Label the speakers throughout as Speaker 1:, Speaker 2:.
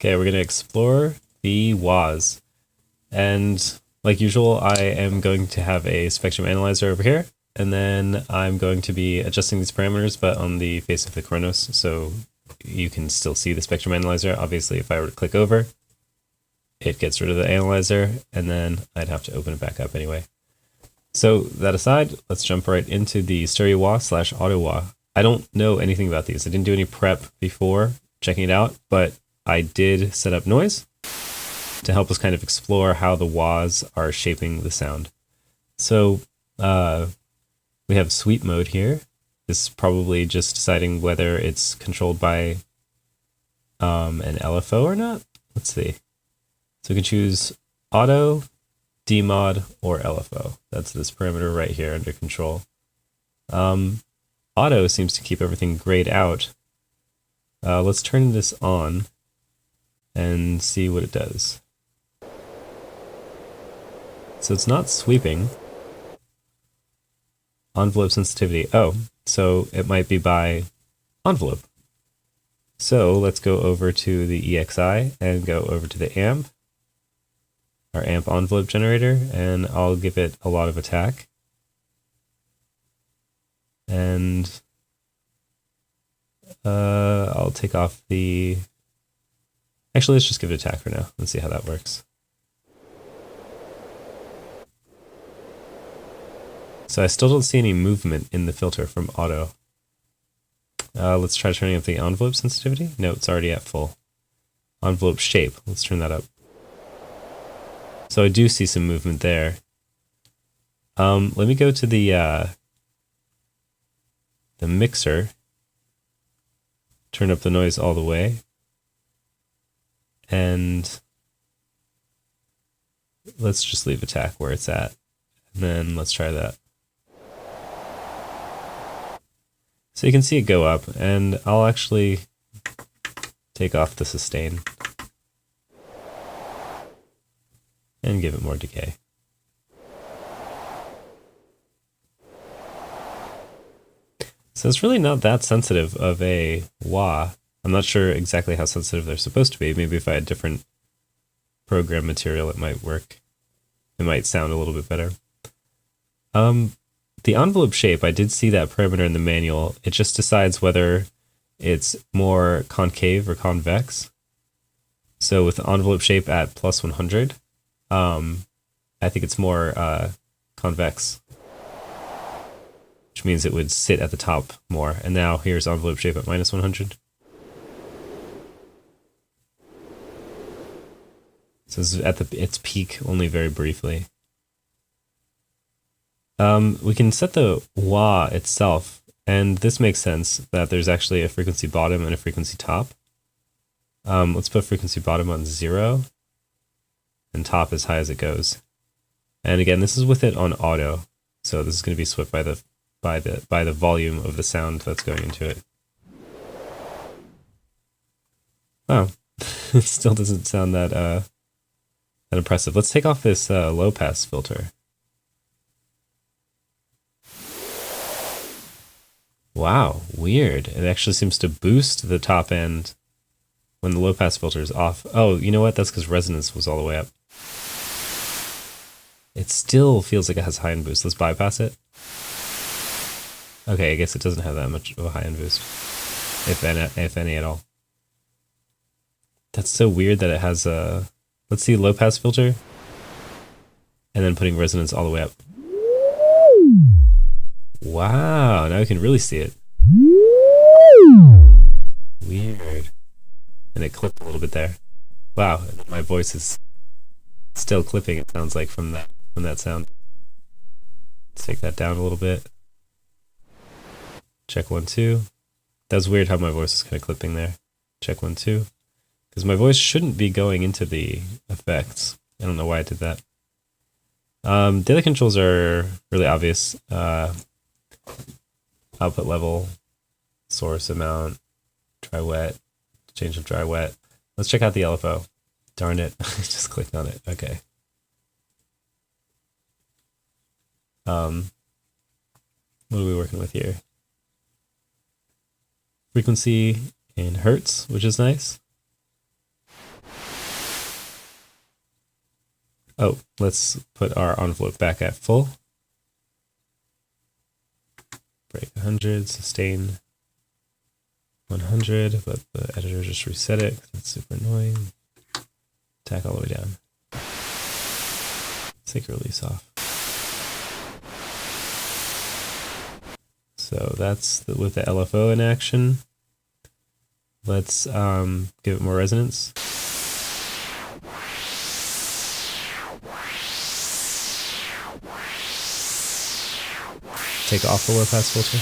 Speaker 1: Okay, we're going to explore the wahs. And like usual, I am going to have a spectrum analyzer over here. And then I'm going to be adjusting these parameters, but on the face of the Kronos, so you can still see the spectrum analyzer. Obviously, if I were to click over, it gets rid of the analyzer, and then I'd have to open it back up anyway. So that aside, let's jump right into the stereo wah / auto wah. I don't know anything about these. I didn't do any prep before checking it out, but I did set up noise to help us kind of explore how the wahs are shaping the sound. So we have sweep mode here. This is probably just deciding whether it's controlled by an LFO or not. Let's see. So we can choose auto, demod, or LFO. That's this parameter right here under control. Auto seems to keep everything grayed out. Let's turn this on and see what it does. So it's not sweeping. Envelope sensitivity. Oh, so it might be by envelope. So let's go over to the EXI and go over to the amp, our amp envelope generator, and I'll give it a lot of attack. And I'll take off the... Actually, let's just give it attack for now. Let's see how that works. So I still don't see any movement in the filter from auto. Let's try turning up the envelope sensitivity. No, it's already at full. Envelope shape. Let's turn that up. So I do see some movement there. Let me go to the mixer. Turn up the noise all the way. And let's just leave attack where it's at. And then let's try that. So you can see it go up, and I'll actually take off the sustain and give it more decay. So it's really not that sensitive of a wah. I'm not sure exactly how sensitive they're supposed to be. Maybe if I had different program material, it might work. It might sound a little bit better. The envelope shape, I did see that parameter in the manual. It just decides whether it's more concave or convex. So with the envelope shape at plus 100, I think it's more convex, which means it would sit at the top more. And now here's envelope shape at minus 100. So this is at its peak only very briefly. We can set the wah itself, and this makes sense that there's actually a frequency bottom and a frequency top. Let's put frequency bottom on 0 and top as high as it goes. And again, this is with it on auto, so this is going to be swept by the volume of the sound that's going into it. Wow, it still doesn't sound that impressive. Let's take off this low pass filter. Wow, weird. It actually seems to boost the top end when the low pass filter is off. Oh, you know what? That's because resonance was all the way up. It still feels like it has high end boost. Let's bypass it. Okay, I guess it doesn't have that much of a high end boost, if any at all. That's so weird that it has a... Let's see, low pass filter, and then putting resonance all the way up. Wow, now we can really see it. Weird. And it clipped a little bit there. Wow, and my voice is still clipping, it sounds like, from that sound. Let's take that down a little bit. Check 1, 2. That was weird how my voice is kind of clipping there. Check 1, 2. Because my voice shouldn't be going into the effects. I don't know why I did that. The other controls are really obvious. Output level, source amount, dry wet, change of dry wet. Let's check out the LFO. Darn it, I just clicked on it. Okay. What are we working with here? Frequency in hertz, which is nice. Oh, let's put our envelope back at full. Break 100, sustain 100, but the editor just reset it. That's super annoying. Tack all the way down. Take release off. So that's with the LFO in action. Let's give it more resonance. Take off the low pass filter.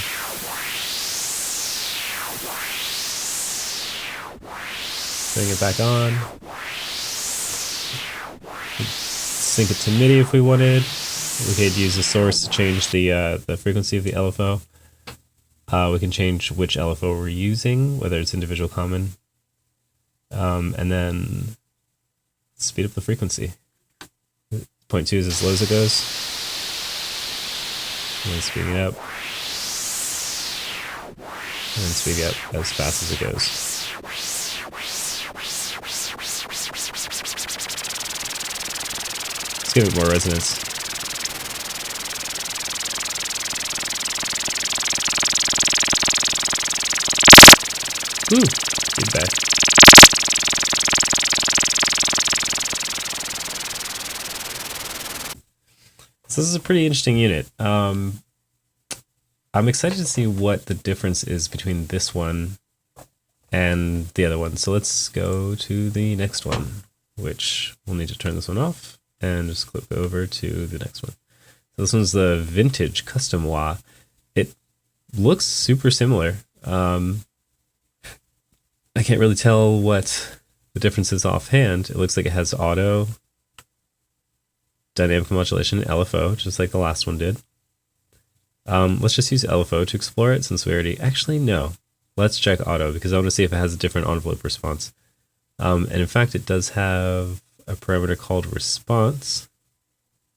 Speaker 1: Bring it back on. Sync it to MIDI if we wanted. We could use the source to change the frequency of the LFO. We can change which LFO we're using, whether it's individual common, and then speed up the frequency. 0.2 is as low as it goes. And then speeding it up. And then speeding up as fast as it goes. Let's give it more resonance. Woo! Feedback. So this is a pretty interesting unit. I'm excited to see what the difference is between this one and the other one. So let's go to the next one, which we'll need to turn this one off and just click over to the next one. So this one's the Vintage Custom Wah. It looks super similar. I can't really tell what the difference is offhand. It looks like it has auto, dynamic modulation, LFO, just like the last one did. Let's just use LFO to explore it since we already... Actually, no. Let's check auto because I want to see if it has a different envelope response. And in fact, it does have a parameter called response.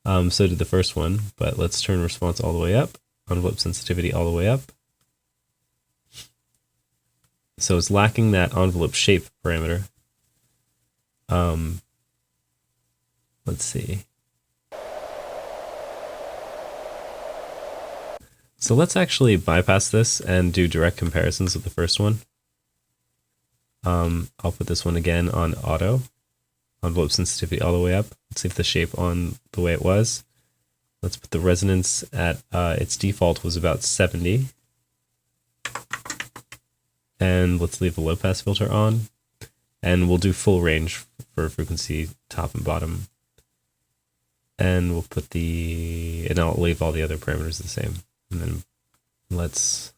Speaker 1: So did the first one, but let's turn response all the way up. Envelope sensitivity all the way up. So it's lacking that envelope shape parameter. Let's see. So let's actually bypass this and do direct comparisons with the first one. I'll put this one again on auto. Envelope sensitivity all the way up. Let's see if the shape on the way it was. Let's put the resonance at its default was about 70. And let's leave the low pass filter on. And we'll do full range for frequency top and bottom. And we'll put and I'll leave all the other parameters the same. And then let's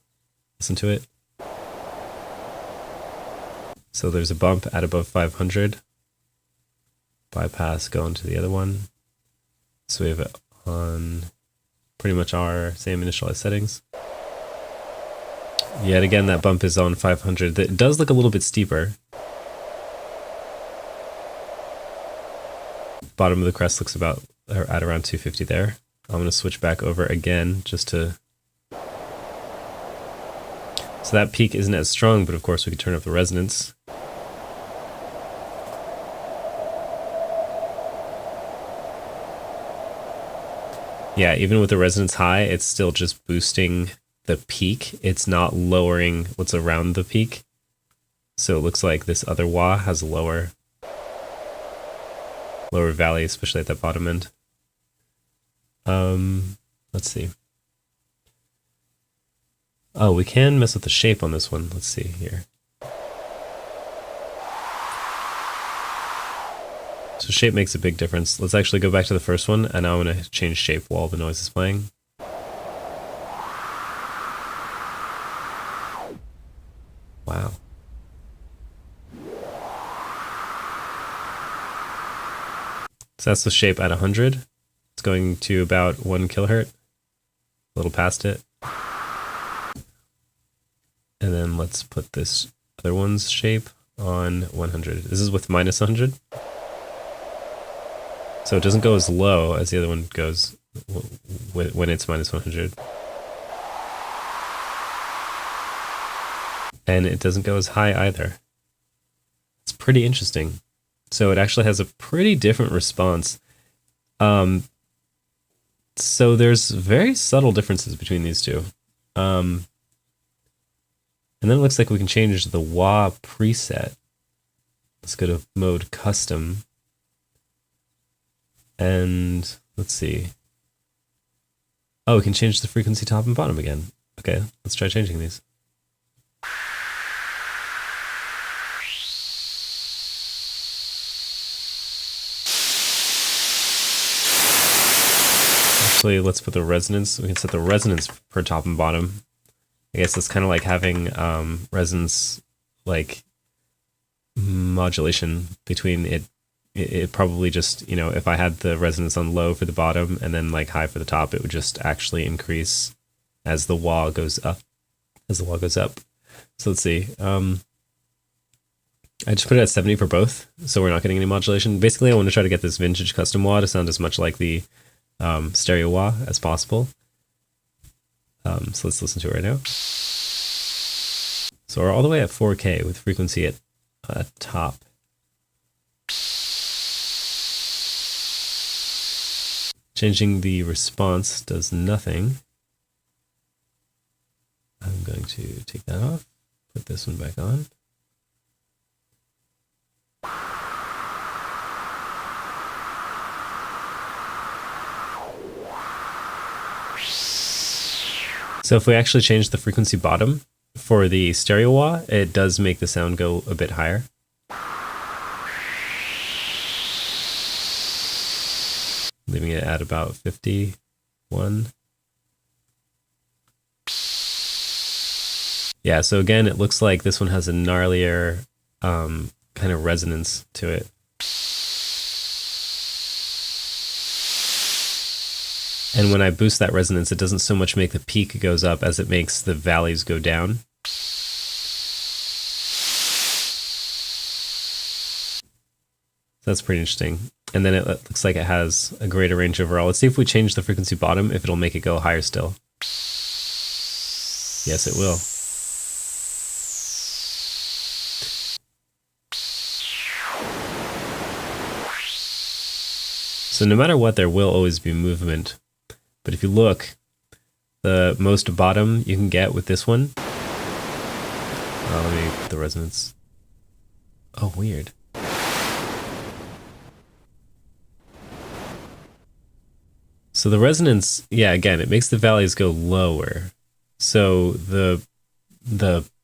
Speaker 1: listen to it. So there's a bump at above 500. Bypass going to the other one. So we have it on pretty much our same initialized settings. Yet again, that bump is on 500. It does look a little bit steeper. Bottom of the crest looks about at around 250 there. I'm going to switch back over again just to... So that peak isn't as strong, but of course we can turn up the resonance. Yeah, even with the resonance high, it's still just boosting the peak. It's not lowering what's around the peak. So it looks like this other wah has a lower valley, especially at that bottom end. Let's see. Oh, we can mess with the shape on this one. Let's see here. So shape makes a big difference. Let's actually go back to the first one, and now I'm going to change shape while the noise is playing. Wow. So that's the shape at 100. It's going to about 1 kilohertz, a little past it. And then let's put this other one's shape on 100. This is with minus 100. So it doesn't go as low as the other one goes when it's minus 100. And it doesn't go as high either. It's pretty interesting. So it actually has a pretty different response So there's very subtle differences between these two. And then it looks like we can change the wah preset. Let's go to mode custom. And let's see. Oh, we can change the frequency top and bottom again. Okay, let's try changing these. Actually, let's put the resonance. We can set the resonance per top and bottom. I guess it's kind of like having resonance, like modulation between it. It probably just, you know, if I had the resonance on low for the bottom and then like high for the top, it would just actually increase as the wah goes up. So let's see. I just put it at 70 for both, so we're not getting any modulation. Basically, I want to try to get this vintage custom wah to sound as much like the stereo wah as possible. So let's listen to it right now. So we're all the way at 4K with frequency at top. Changing the response does nothing. I'm going to take that off, put this one back on. So if we actually change the frequency bottom for the stereo wah, it does make the sound go a bit higher. Leaving it at about 51. Yeah, so again, it looks like this one has a gnarlier kind of resonance to it. And when I boost that resonance, it doesn't so much make the peak goes up as it makes the valleys go down. That's pretty interesting. And then it looks like it has a greater range overall. Let's see if we change the frequency bottom, if it'll make it go higher still. Yes, it will. So no matter what, there will always be movement. But if you look, the most bottom you can get with this one. Let me put the resonance. Oh, weird. So the resonance, yeah, again, it makes the valleys go lower. So the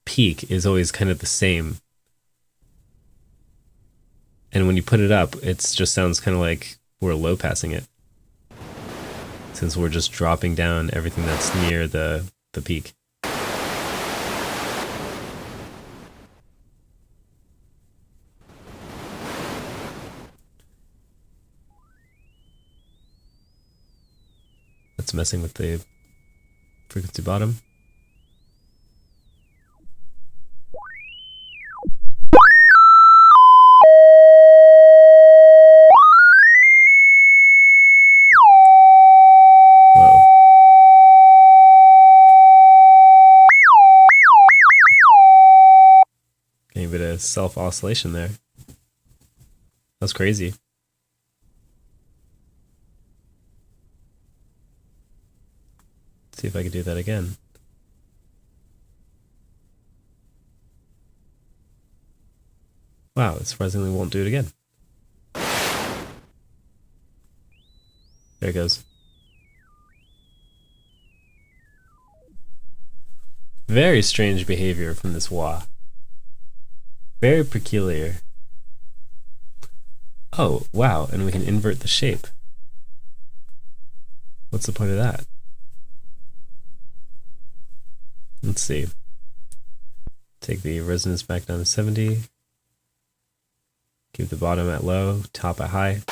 Speaker 1: peak is always kind of the same. And when you put it up, it just sounds kind of like we're low passing it, since we're just dropping down everything that's near the peak. That's messing with the frequency bottom. Whoa. Getting a bit of self-oscillation there. That's crazy. See if I can do that again. Wow, it surprisingly won't do it again. There it goes. Very strange behavior from this wah. Very peculiar. Oh, wow, and we can invert the shape. What's the point of that? Let's see. Take the resonance back down to 70. Keep the bottom at low, top at high.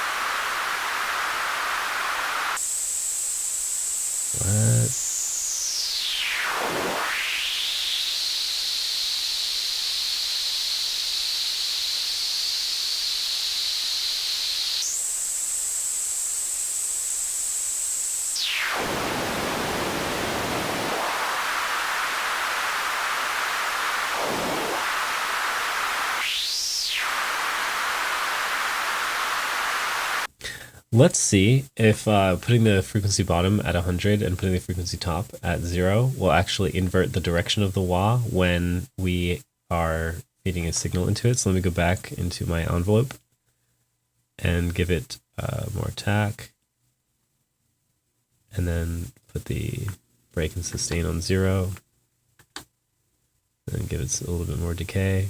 Speaker 1: What? Let's see if putting the frequency bottom at 100 and putting the frequency top at 0 will actually invert the direction of the wah when we are feeding a signal into it. So let me go back into my envelope and give it more attack. And then put the break and sustain on 0. And then give it a little bit more decay.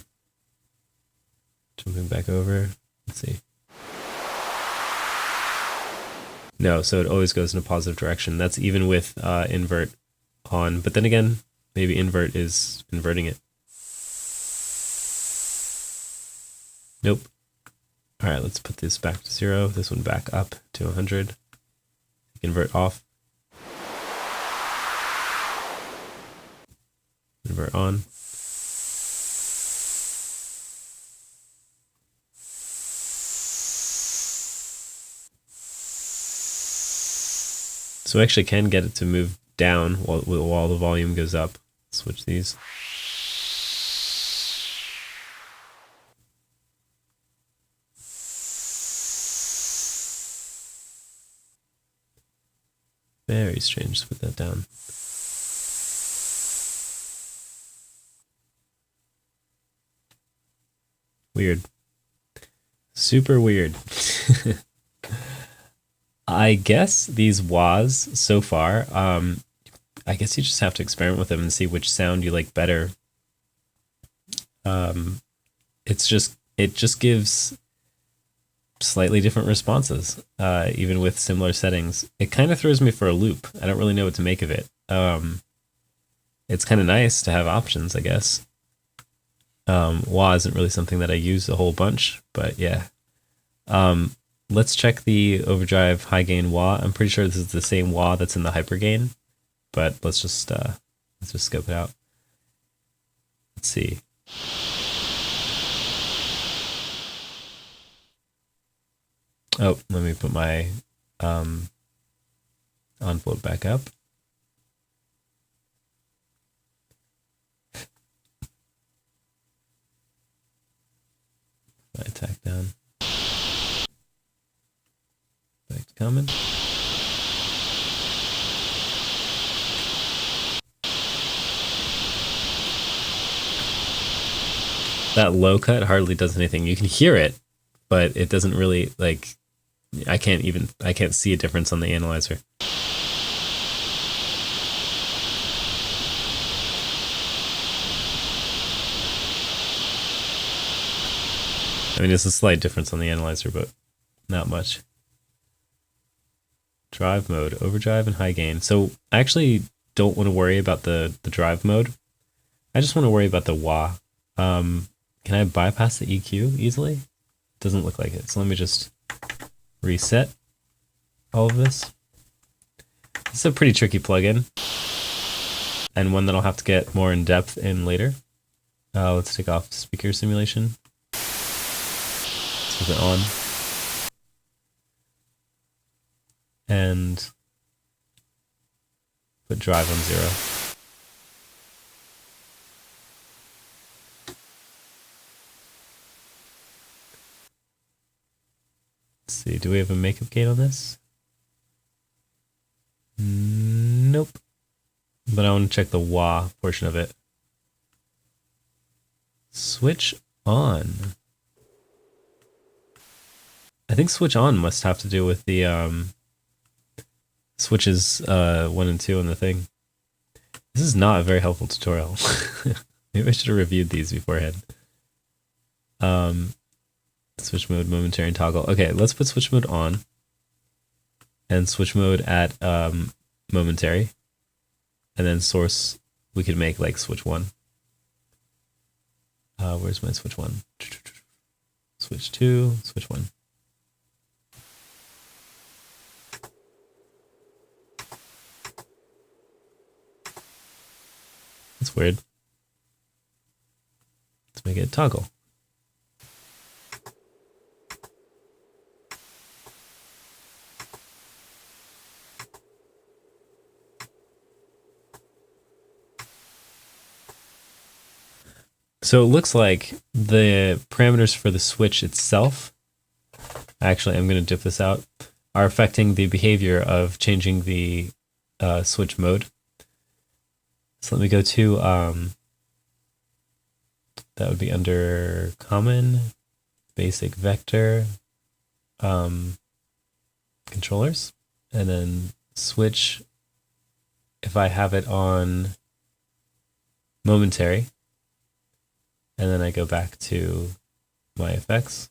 Speaker 1: Jumping back over. Let's see. No, so it always goes in a positive direction. That's even with invert on. But then again, maybe invert is inverting it. Nope. All right, let's put this back to 0. This one back up to 100. Invert off. Invert on. So we actually can get it to move down while the volume goes up. Switch these. Very strange. Let's put that down. Weird. Super weird. I guess these wahs so far, I guess you just have to experiment with them and see which sound you like better. It just gives slightly different responses, even with similar settings. It kind of throws me for a loop. I don't really know what to make of it. It's kind of nice to have options, I guess. Wah isn't really something that I use a whole bunch, but yeah. Let's check the Overdrive High-Gain Wah. I'm pretty sure this is the same wah that's in the hyper-gain, but let's just scope it out. Let's see. Oh, let me put my envelope back up. My attack down. Back to common. That low cut hardly does anything. You can hear it, but it doesn't really, like, I can't see a difference on the analyzer. I mean, it's a slight difference on the analyzer, but not much. Drive mode, overdrive and high gain. So I actually don't want to worry about the drive mode. I just want to worry about the wah. Can I bypass the EQ easily? Doesn't look like it. So let me just reset all of this. This is a pretty tricky plugin, and one that I'll have to get more in depth in later. Let's take off speaker simulation. Let's put it on. And put drive on 0. Let's see, do we have a makeup gate on this? Nope. But I want to check the wah portion of it. Switch on. I think switch on must have to do with the switches 1 and 2 on the thing. This is not a very helpful tutorial. Maybe I should have reviewed these beforehand. Switch mode, momentary, and toggle. Okay, let's put switch mode on. And switch mode at momentary. And then source, we could make like switch 1. Where's my switch 1? Switch 2, switch 1. That's weird. Let's make it toggle. So it looks like the parameters for the switch itself, actually I'm going to dip this out. are affecting the behavior of changing the switch mode. So let me go to, that would be under common, basic vector, controllers, and then switch, if I have it on momentary, and then I go back to my effects.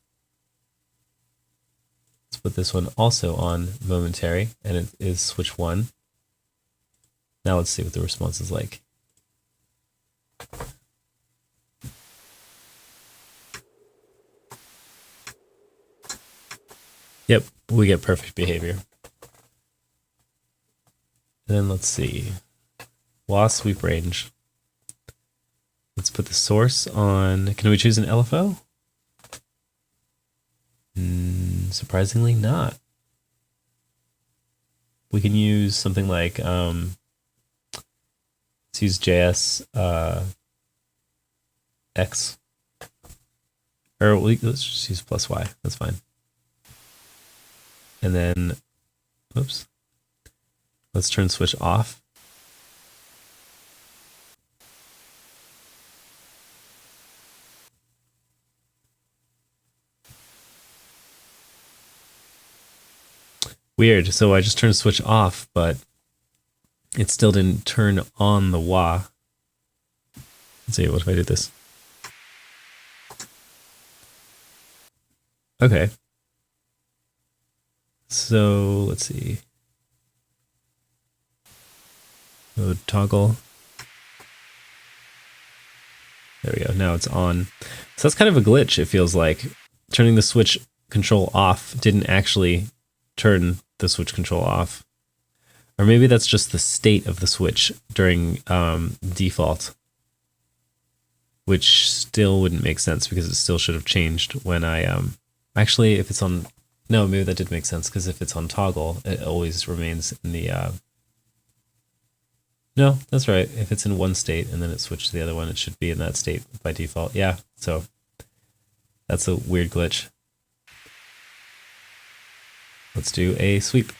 Speaker 1: Let's put this one also on momentary, and it is switch 1. Now let's see what the response is like. Yep, we get perfect behavior. And then let's see. Wah sweep range. Let's put the source on. Can we choose an LFO? Surprisingly not. We can use something like, let's use JS X. Or let's just use +Y, that's fine. And then, oops, let's turn switch off. Weird, so I just turned switch off, but it still didn't turn on the wah. Let's see, what if I do this? Okay. So let's see. Mode toggle. There we go. Now it's on. So that's kind of a glitch, it feels like. Turning the switch control off didn't actually turn the switch control off. Or maybe that's just the state of the switch during default, which still wouldn't make sense because it still should have changed when I actually, if it's on, no, maybe that did make sense, because if it's on toggle, it always remains in the no, that's right. If it's in one state and then it switched to the other one, it should be in that state by default. Yeah, so that's a weird glitch. Let's do a sweep.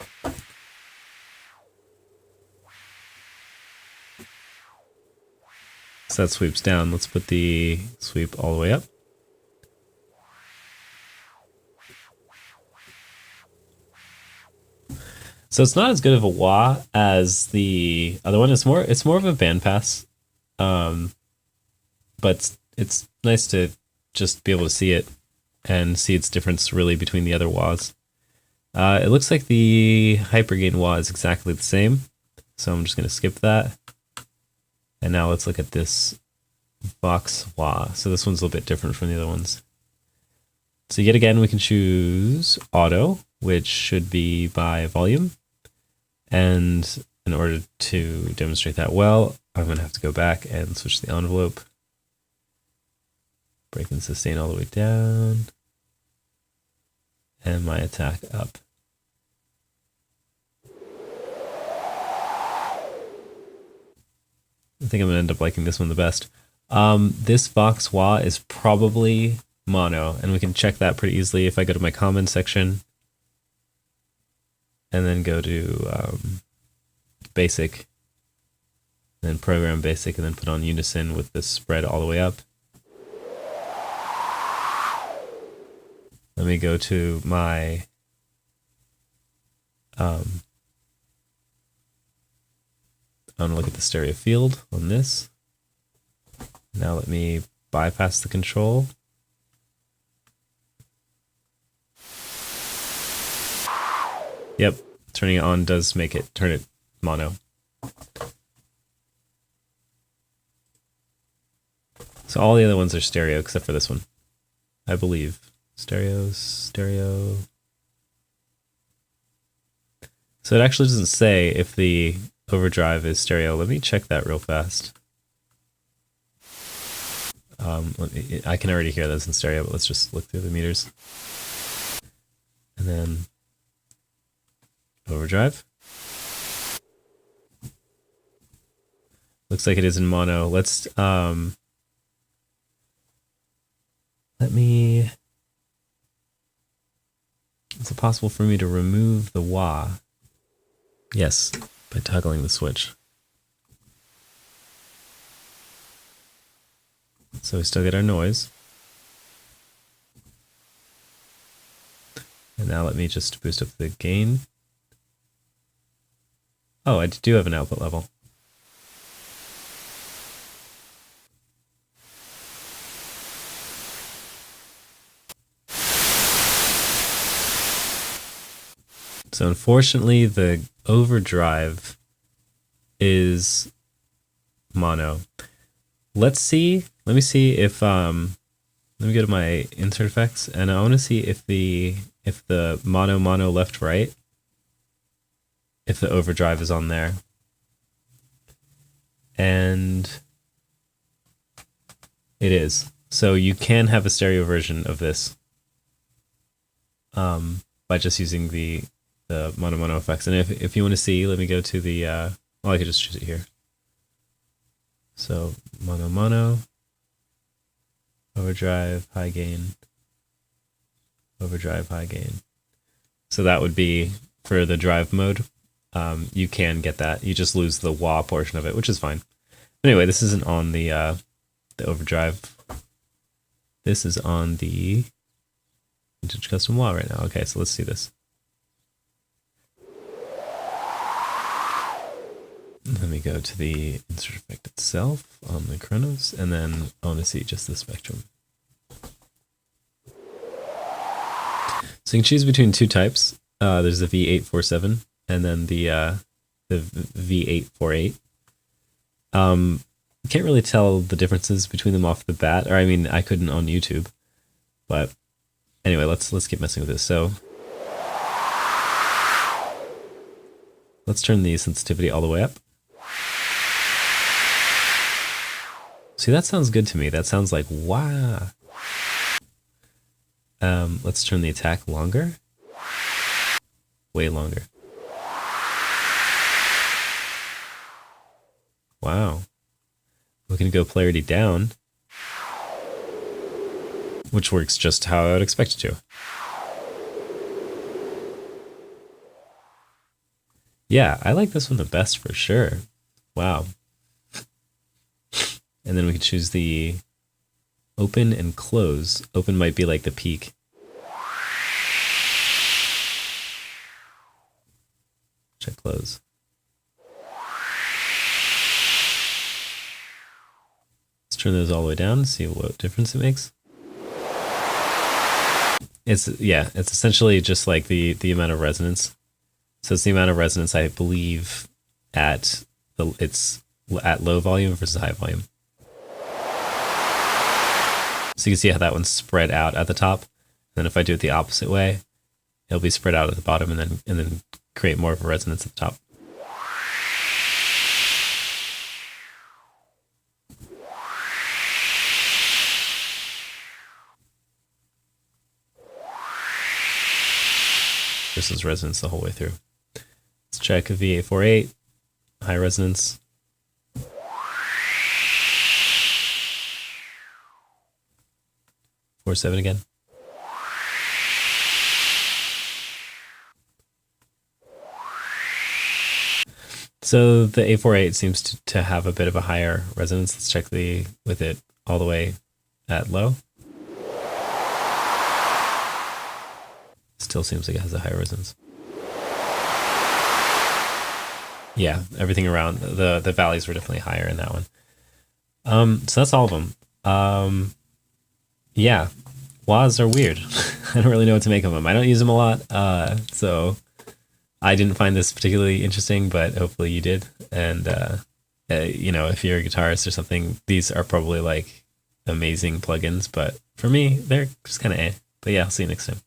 Speaker 1: So that sweeps down. Let's put the sweep all the way up. So it's not as good of a wah as the other one. It's more of a bandpass, but it's nice to just be able to see it and see its difference really between the other wahs. It looks like the Hyper-Gain Wah is exactly the same, so I'm just going to skip that. And now let's look at this Vox Wah. So this one's a little bit different from the other ones. So yet again, we can choose auto, which should be by volume. And in order to demonstrate that well, I'm going to have to go back and switch the envelope. Break and sustain all the way down. And my attack up. I think I'm going to end up liking this one the best. This Vox Wah is probably mono, and we can check that pretty easily if I go to my common section and then go to basic, and then program basic, and then put on unison with the spread all the way up. Let me go to my I want to look at the stereo field on this. Now let me bypass the control. Yep, turning it on does make it turn it mono. So all the other ones are stereo except for this one, I believe. Stereo. So it actually doesn't say if the overdrive is stereo. Let me check that real fast. I can already hear this in stereo, but let's just look through the meters. And then overdrive. Looks like it is in mono. Let's Is it possible for me to remove the wah? Yes, by toggling the switch. So we still get our noise. And now let me just boost up the gain. Oh, I do have an output level. So unfortunately, the overdrive is mono. Let me see if let me go to my insert effects, and I want to see if the mono left right, if the overdrive is on there. And it is. So you can have a stereo version of this by just using the mono effects. And if you want to see, let me go to the well, I could just choose it here. So mono, overdrive, high gain, overdrive, high gain. So that would be for the drive mode. You can get that. You just lose the wah portion of it, which is fine. But anyway, this isn't on the overdrive. This is on the vintage custom wah right now. Okay, so let's see this. Let me go to the insert effect itself on the Kronos, and then I want to see just the spectrum. So you can choose between two types. There's the V847 and then the V848. Can't really tell the differences between them off the bat, or I mean, I couldn't on YouTube. But anyway, let's keep messing with this. So let's turn the sensitivity all the way up. See, that sounds good to me. That sounds like wah. Let's turn the attack longer. Way longer. Wow. We can go polarity down, which works just how I would expect it to. Yeah, I like this one the best for sure. Wow. And then we can choose the open and close. Open might be like the peak. Check close. Let's turn those all the way down and see what difference it makes. It's essentially just like the amount of resonance. So it's the amount of resonance, I believe, it's at low volume versus high volume. So you can see how that one's spread out at the top. And then if I do it the opposite way, it'll be spread out at the bottom and then create more of a resonance at the top. Versus resonance the whole way through. Let's check a V848, high resonance. Seven again. So the A48 seems to have a bit of a higher resonance. Let's check with it all the way at low. Still seems like it has a higher resonance. Yeah, everything around the values were definitely higher in that one. So that's all of them. Yeah, wahs are weird. I don't really know what to make of them. I don't use them a lot, so I didn't find this particularly interesting, but hopefully you did. And, you know, if you're a guitarist or something, these are probably like amazing plugins, but for me, they're just kind of eh. But yeah, I'll see you next time.